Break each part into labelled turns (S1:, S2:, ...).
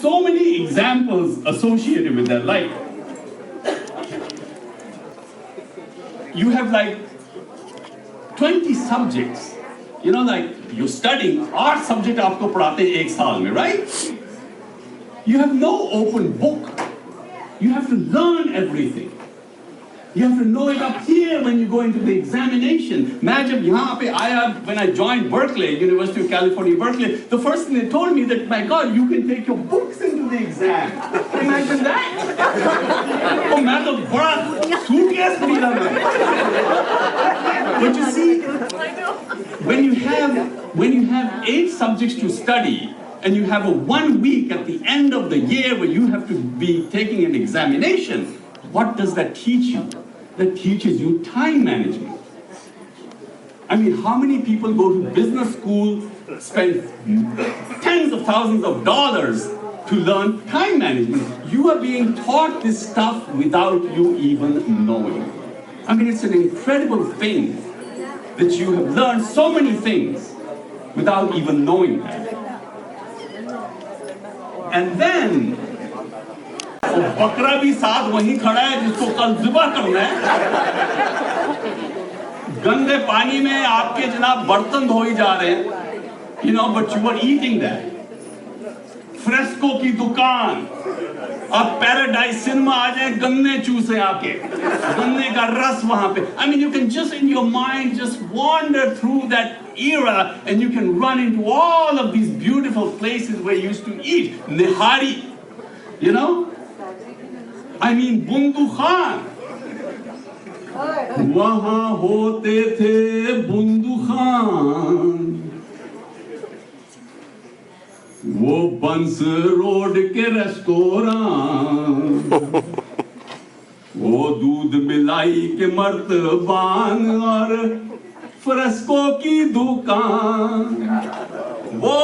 S1: so many examples associated with that. Like, you have like 20 subjects. You know, like you're studying 8 subject आपको पढ़ाते हैं एक साल में, right? You have no open book. You have to learn everything. You have to know it up here when you go into the examination. मैं जब यहाँ पे आया, when I joined Berkeley, University of California, Berkeley, the first thing they told me that, my God, you can take your books into the exam. Imagine that. तो मैं तो बड़ा suitcase खरीदा मैं. But you see, when you have 8 subjects to study, and you have a 1 week at the end of the year where you have to be taking an examination, what does that teach you? That teaches you time management. I mean, how many people go to business school, spend tens of thousands of dollars to learn time management? You are being taught this stuff without you even knowing. I mean, it's an incredible thing that you have learned so many things without even knowing that. And then, वो बकरा भी साथ वहीं खड़ा है जिसको कल ज़िबा करना है। गंदे पानी में आपके जनाब बर्तन धोई जा रहे हैं, you know, but you are eating that. Fresco की दुकान, आप पैराडाइज सिनेमा आ जाए, गन्ने चूसे आके, गन्ने का रस वहां पे. I mean, you can just in your mind just wander through that era, and you can run into all of these beautiful places where you used to eat. Nihari, you know. I mean, Bundu Khan. वहाँ होते थे बुंदू खान, वो बंस road के restaurant, वो दूध मिलाई के मर्तबान और फ्रेस्को की दुकान, वो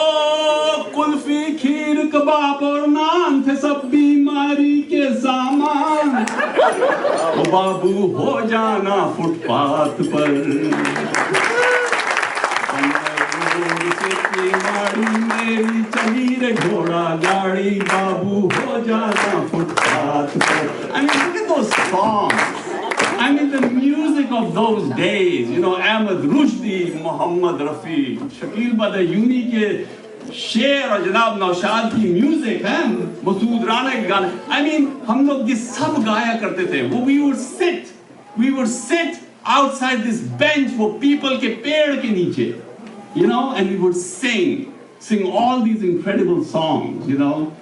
S1: कुल्फी खीर कबाब और नान थे सब बीमारी के सामान. तो बाबू हो जाना फुटपाथ पर, मेरी चली रे घोड़ा गाड़ी, बाबू हो जाना फुटपाथ पर. I mean, look at those songs. I mean, the music of those days, you know, Ahmed Rushdi, Muhammad Rafi, Shakil Badayuni के शेर और जनाब नौशाद की म्यूजिक है, मसूद राना के गाने. I mean, हम लोग ये सब गाया करते थे. We would sit outside this bench वो people के पेड़ के नीचे, you know, and we would sing all these incredible songs, you know.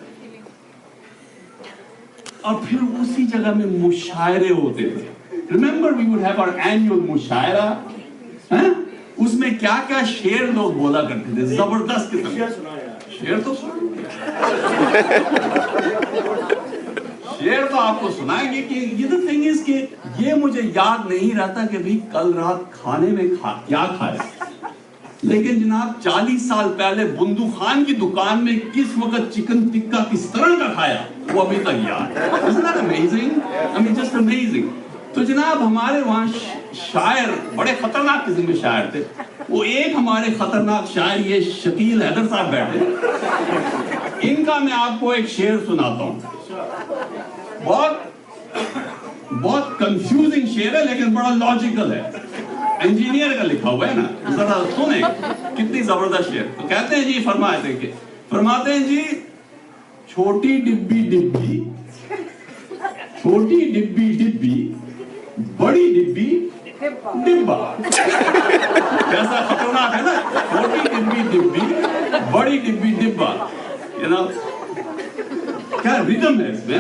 S1: और फिर उसी जगह में मुशायरे होते थे. Remember, we would have our annual मुशायरा, हैं? उसमें क्या क्या शेर लोग बोला करते थे, जबरदस्त किस्म. शेर तो शेर तो आपको सुनाएंगे कि ये the thing is कि ये मुझे याद नहीं रहता कि भाई कल रात खाने में क्या खाया, लेकिन जनाब 40 साल पहले बुंदू खान की दुकान में किस वक्त चिकन टिक्का किस तरह का खाया वो अभी तक याद है. Isn't that amazing? I mean, just amazing. तो जनाब हमारे वहाँ शायर बड़े खतरनाक किस्म के शायर थे. वो एक हमारे खतरनाक शायर ये शकील हैदर साहब बैठे, इनका मैं आपको एक शेर सुनाता हूँ. बहुत कंफ्यूजिंग शेर है लेकिन बड़ा लॉजिकल है. इंजीनियर का लिखा हुआ है ना, जरा सुने कितनी जबरदस्त शेर. तो कहते हैं जी, फरमाते हैं जी, छोटी डिब्बी डिब्बी, छोटी डिब्बी डिब्बी, बड़ी डिब्बी डिब्बा. कैसा खतरनाक है ना, छोटी डिब्बी डिब्बी, बड़ी डिब्बी डिब्बा. You know, क्या रिदम है इसमें.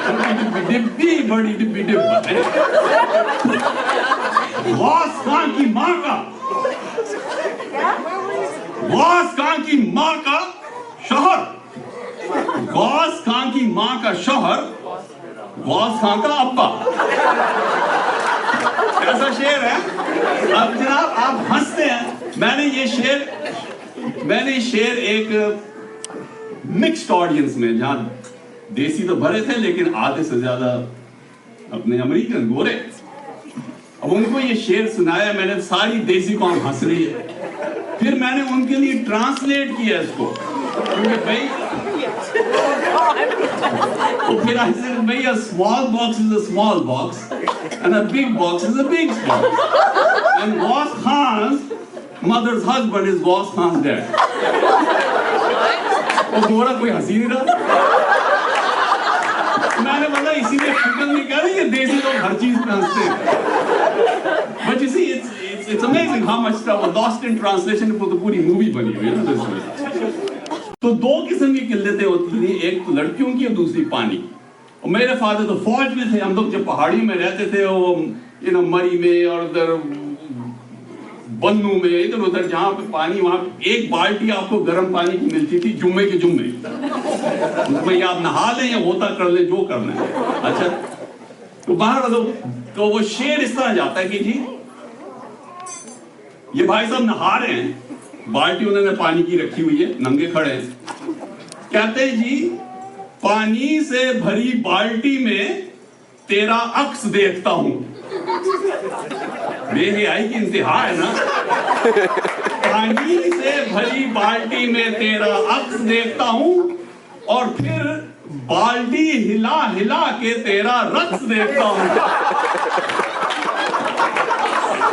S1: छोटी डिब्बी डिब्बी, बड़ी डिब्बी डिब्बा. गौस खान की माँ का, गौस खान की माँ का शौहर, गौस खान की माँ का शौहर, गौस खान का अब्बा. कैसा शेर है. अब जनाब आप हंसते हैं. मैंने शेर एक मिक्स्ड ऑडियंस में, जहां देसी तो भरे थे लेकिन आधे से ज्यादा अपने अमेरिकन गोरे, अब उनको ये शेर सुनाया मैंने. सारी देसी कौम हंस रही है. फिर मैंने उनके लिए ट्रांसलेट किया इसको, क्योंकि भाई तो फिर I said, भैया small box is a small box and a big box is a big box. And Waz Khan's mother's husband is Waz Khan's dad. और दोबारा कोई हंसी नहीं रहा। मैंने बोला इसीलिए फिल्म नहीं कह रही है, देसी लोग हर चीज पे हंसते हैं। But you see, it's amazing how much stuff was lost in translation पर तो पूरी मूवी बनी हुई है ना। तो दो किस्म की किल्लतें होती थी, एक तो लड़कियों की और दूसरी पानी। और मेरे फादर तो फौज में थे, हम लोग जब पहाड़ी में रहते थे वो मरी में और उधर बन्नू में इधर उधर जहाँ पे पानी, वहाँ एक बाल्टी आपको गर्म पानी की मिलती थी जुम्मे के जुम्मे, उसमें आप नहा लें या होता कर लें जो करना है। अच्छा, तो बाहर तो वो शेर इस तरह जाता है कि जी ये भाई साहब नहा रहे हैं, बाल्टी उन्होंने पानी की रखी हुई है, नंगे खड़े हैं, कहते जी पानी से भरी बाल्टी में तेरा अक्स देखता हूं। बेहयाई की इंतहा है ना। पानी से भरी बाल्टी में तेरा अक्स देखता हूं और फिर बाल्टी हिला हिला के तेरा रक्स देखता हूं।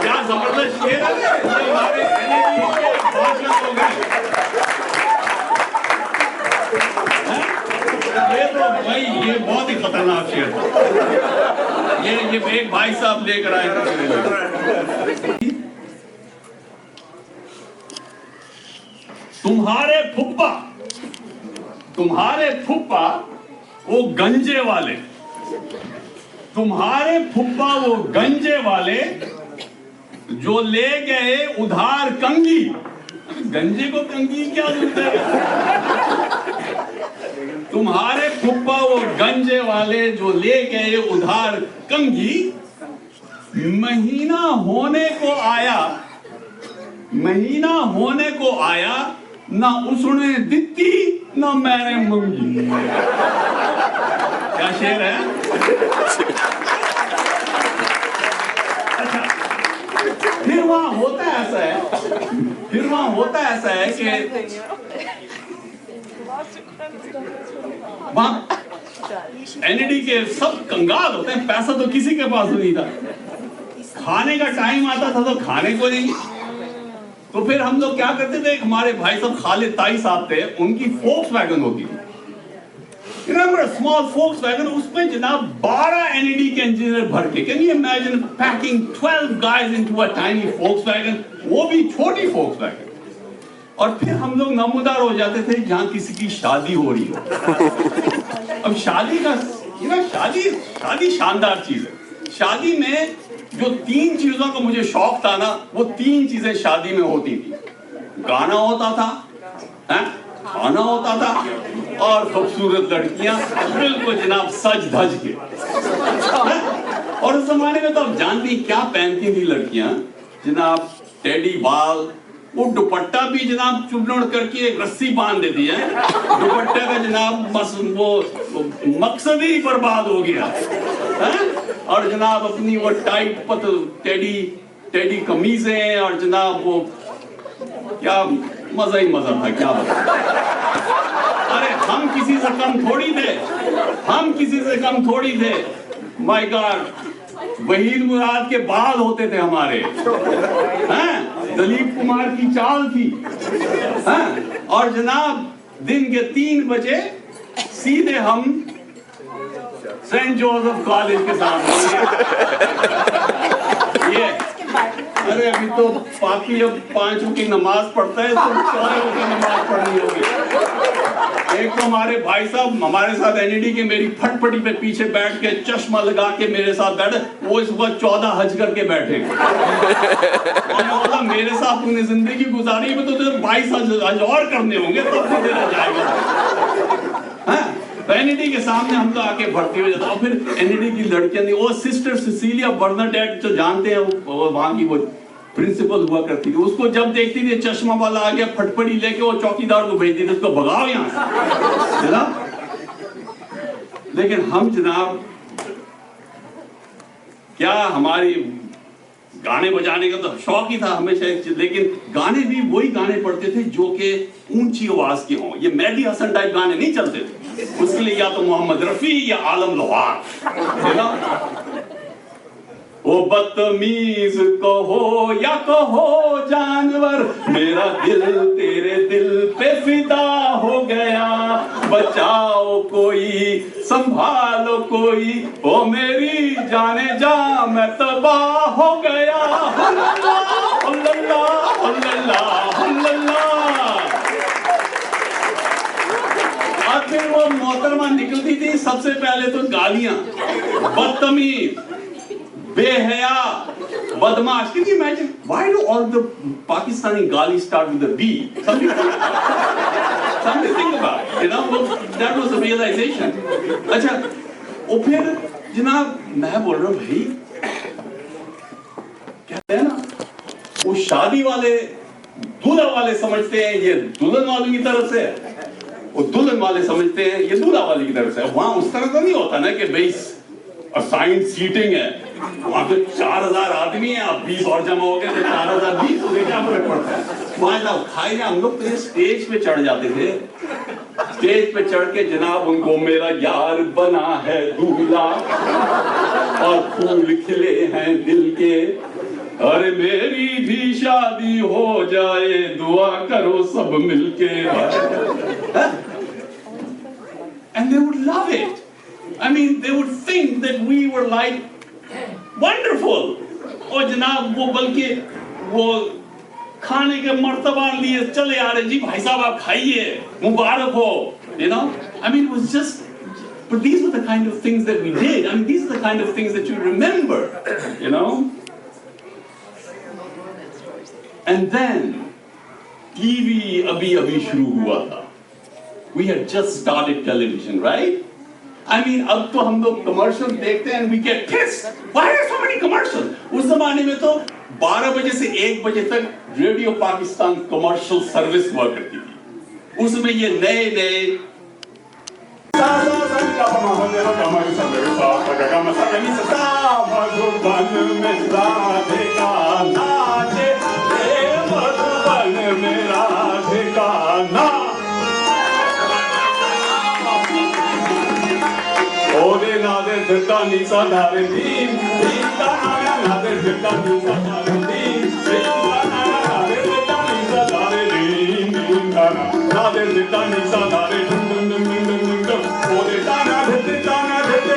S1: क्या जबरदस्त शेर है, ये हमारे भाषण हो गए। ये तो भाई ये बहुत ही खतरनाक शेर था। ये एक भाई साहब लेकर आए थे। तुम्हारे फुप्पा वो गंजे वाले, तुम्हारे फुप्पा वो गंजे वाले जो ले गए उधार कंगी। गंजे को कंगी क्या बोलते हैं? तुम्हारे फुप्पा वो गंजे वाले जो ले गए उधार कंगी, महीना होने को आया ना उसने दित्ती ना मैंने मंगी। क्या शेर है? अच्छा, फिर वहां होता ऐसा है कि एनडी के सब कंगाल होते हैं, पैसा तो किसी के पास नहीं था, खाने का टाइम आता था तो खाने को नहीं। तो फिर हम लोग क्या करते थे, हमारे भाई साहब खालिद ताई साहब थे, उनकी फोक्सवैगन होती थी, स्मॉल फोक्सवैगन, उसमें जनाब 12 एनईडी के इंजीनियर भर के। Can you imagine packing 12 guys into a tiny Volkswagen, वो भी छोटी फोक्सवैगन। और फिर हम लोग नमूदार हो जाते थे जहां किसी की शादी हो रही हो। अब शादी का शादी शानदार चीज है। शादी में जो 3 चीजों का मुझे शौक था ना, वो 3 चीजें शादी में होती थी। गाना होता था, खाना होता था और खूबसूरत लड़कियां बिल्कुल जनाब सज धज के। और उस जमाने में तो आप जानती क्या पहनती थी लड़कियां जनाब, टेडी बाल, वो दुपट्टा भी जनाब चुनड़ करके एक रस्सी बांध देती है, दुपट्टे का जनाब बस वो मकसद ही बर्बाद हो गया है? और जनाब अपनी वो टाइट पत टेडी कमीजें और जनाब वो क्या मजा ही मजा था, क्या बता। अरे हम किसी से कम थोड़ी थे, माय गॉड। वहीद मुराद के बाल होते थे हमारे, हैं? दलीप कुमार की चाल थी, हैं? और जनाब दिन के 3 बजे सीधे हम सेंट जोसेफ कॉलेज के सामने। ये अरे अभी तो पापी अब 5 की नमाज पढ़ता है, तो 4 की नमाज पढ़नी होगी। एक तो हमारे भाई साहब हमारे साथ एनईडी के मेरी फटफटी पे पीछे बैठ के चश्मा लगा के मेरे साथ बैठे, वो इस वक्त 14 हज करके बैठे। मैंने बोला मेरे साथ तुमने जिंदगी गुजारी में तो 22 हज और करने होंगे, तब तो देना जाएगा। एनईडी के सामने हम लोग आके भर्ती हो जाता। और फिर एनईडी की लड़कियां थी, वो सिस्टर सिसिलिया बर्नाडेट जो जानते हैं, वो वहां की वो प्रिंसिपल हुआ करती थी। उसको जब देखती थी चश्मा वाला आ गया फटफड़ी लेके, वो चौकीदार को भेजती थी, उसको भगाओ यहाँ से जनाब। लेकिन हम जनाब क्या हमारी गाने बजाने का तो शौक ही था हमेशा, लेकिन गाने भी वही गाने पढ़ते थे जो कि ऊंची आवाज के हों। ये मेहदी हसन टाइप गाने नहीं चलते थे, उसके लिए या तो मोहम्मद रफी या आलम लोहार, है ना। ओ बदतमीज कहो या कहो जानवर, मेरा दिल तेरे दिल पे फिदा हो गया। बचाओ कोई, संभालो कोई, ओ मेरी जाने जा, मैं तबाह हो गया। हल्ला हल्ला हल्ला हल्ला। और फिर वो मोहतरमा निकलती थी, सबसे पहले तो गालियां, बदतमीज, बेहया, बदमाश। Can you imagine? Why do all the Pakistani galis start with a B? Something think about it, you know? That was the realization. अच्छा, और फिर जनाब मैं बोल रहा हूँ भाई, कहते हैं ना, वो शादी वाले दूल्हा वाले समझते हैं ये दुल्हन वालों की तरफ से, वो दुल्हन वाले समझते हैं ये दूल्हा वाली की तरफ से। वहां उस तरह तो नहीं होता ना कि भाई असाइन सीटिंग है, वहां पे 4000 आदमी है, आप 20 और जमा हो गए तो 4020 हो गए, क्या फर्क पड़ता है। वहां जब खाए हम लोग तो ये स्टेज पे चढ़ जाते थे, स्टेज पे चढ़ के जनाब उनको मेरा यार बना है दूल्हा और फूल खिले हैं दिल के, अरे मेरी भी शादी हो जाए, दुआ करो सब मिलके। And they would love it. I mean, they would think that we were like wonderful. और जनाब वो बल्कि वो खाने के मर्तबा लिए चले आ रहे, जी भाई साहब आप खाइए, मुबारक हो, you know. I mean, it was just, but these were the kind of things that we did. I mean, these are the kind of things that you remember, you know. And then TV अभी शुरू हुआ था. We had just started television, right? I mean, अब तो हम लोग commercial देखते हैं and we get pissed. Why are so many commercials? उस जमाने में तो 12 बजे से 1 बजे तक रेडियो पाकिस्तान कमर्शियल सर्विस हुआ करती थी। उसमें ये नए ओरे नादे धरतानी साधारे दीन, दीन का नाया नादे धरतानी साधारे दीन, दीन का नाया नादे धरतानी साधारे दीन, दीन का नादे धरतानी साधारे धुन धुन धुन धुन धुन धुन। ओरे ताना धरते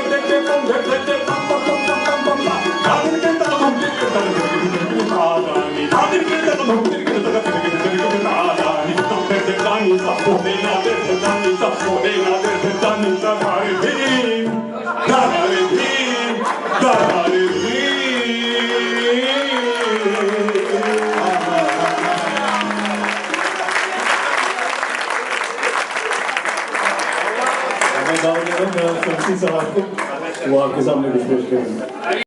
S1: धरते पम धरते पम पम पम पम पम पम। नादे के तक हम के तक आदानी, नादे के तक हम के तक आदानी। तो धरतानी सा ओरे नादे धरतानी सा ओरे नादे धरतानी साधारे दीन।
S2: वो आपके सामने कुछ पेश करेंगे।